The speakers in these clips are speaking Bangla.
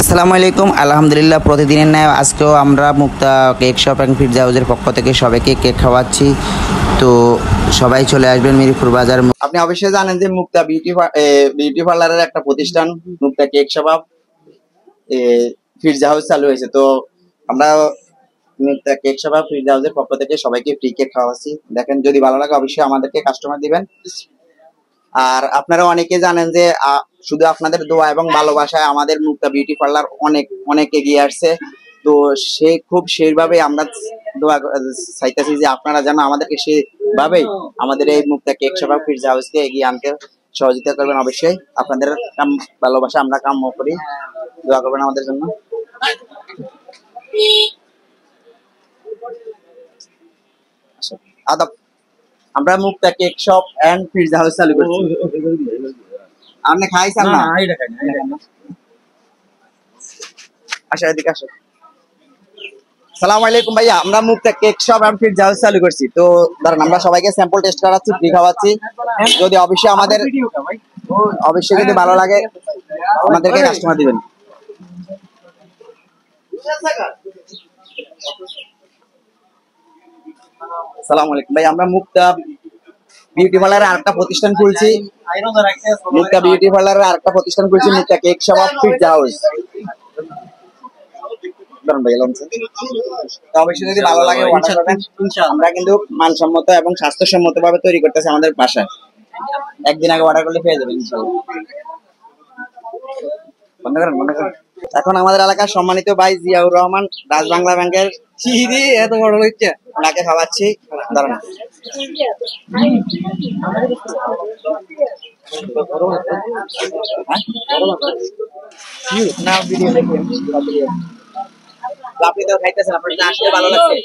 আসসালামু আলাইকুম। আলহামদুলিল্লাহ, প্রতিদিনের ন্যায় আজকেও আমরা Mukta cake shop and pizza হাউসের পক্ষ থেকে সবাইকে কেক খাওয়াচ্ছি। তো সবাই চলে আসবেন মিরপুর বাজার। আপনি অবশ্যই জানেন যে মুক্তা বিউটি পার্লারের একটা প্রতিষ্ঠান মুক্তা কেক শপ পিৎজা হাউস চালু হয়েছে। তো আমরা মুক্তা কেক শপ পিৎজা হাউসের পক্ষ থেকে সবাইকে ফ্রি কেক খাওয়াচ্ছি। দেখেন, যদি ভালো লাগে অবশ্যই আমাদেরকে কাস্টমার দিবেন। আর আপনারা অনেকে জানেন যে শুধু আপনাদের দোয়া এবং ভালোবাসায় আমাদের মুক্তা বিউটি পার্লার অনেক অনেক এগিয়ে আসছে। তো সেইভাবে আমরা দোয়া চাইতেছি যে আপনারা যেন আমাদেরকে সেভাবেই আমাদের এই মুক্তা কেক শপ পিৎজা হাউসকে এগিয়ে আনতে সহযোগিতা করবেন। অবশ্যই আপনাদের ভালোবাসা আমরা কাম্য করি, দোয়া করবেন আমাদের জন্য। আদাব, আমরা Mukta cake shop and pizza house চালু করছি। আপনি খাইছেন না? আসো এদিকে আসো। সালাম আলাইকুম ভাইয়া, আমরা Mukta cake shop and pizza house চালু করছি। তো ধরেন আমরা সবাইকে স্যাম্পল টেস্ট করাচ্ছি, ফ্রি খাওয়াচ্ছি। যদি অবশ্যই যদি ভালো লাগে আমাদেরকে কাস্টমার দিবেন। সালাম আলাইকুম ভাই, আমরা মুক্তা বিউটি পার্লারের আরেকটা প্রতিষ্ঠান খুলছি। মুক্তা বিউটি পার্লারের আরেকটা প্রতিষ্ঠান খুলছি, মুক্তা কেক শপ পিৎজা হাউস। অবশ্যই যদি ভালো লাগে আমরা কিন্তু মানসম্মত এবং স্বাস্থ্যসম্মত ভাবে তৈরি করতেছি আমাদের বাসায়। একদিন আগে অর্ডার করলে পেয়ে যাবেন ইনশাআল্লাহ। এখন আমাদের এলাকার সম্মানিত ভাই জিয়াউর রহমান রাজ বাংলা ব্যাংকের এত বড় হচ্ছে, ওনাকে খাওয়াচ্ছি। দাঁড়ান, আপনি তো খাইতেছেন, আপনার আসলে ভালো লাগছে?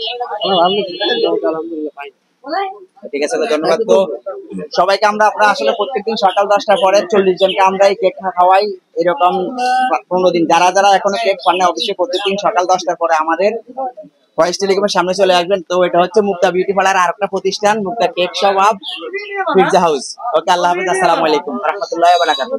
ঠিক আছে, ধন্যবাদ। তো সবাইকে আমরা আসলে প্রত্যেকদিন সকাল 10টার পরে 40 জনকে আমরা এই কেক খাওয়াই। এরকম 15 দিন যারা যারা এখনো কেক পান না, অবশ্যই প্রত্যেকদিন সকাল 10টার পরে আমাদের ভয়েস টেলিকমের সামনে চলে আসবেন। তো এটা হচ্ছে মুক্তা বিউটি পার্লার আর একটা প্রতিষ্ঠান, মুক্তা কেক শপ পিৎজা হাউস। ওকে, আল্লাহ হাফেজ, আসসালামু আলাইকুম ওয়া রাহমাতুল্লাহি ওয়া বারাকাতুহু।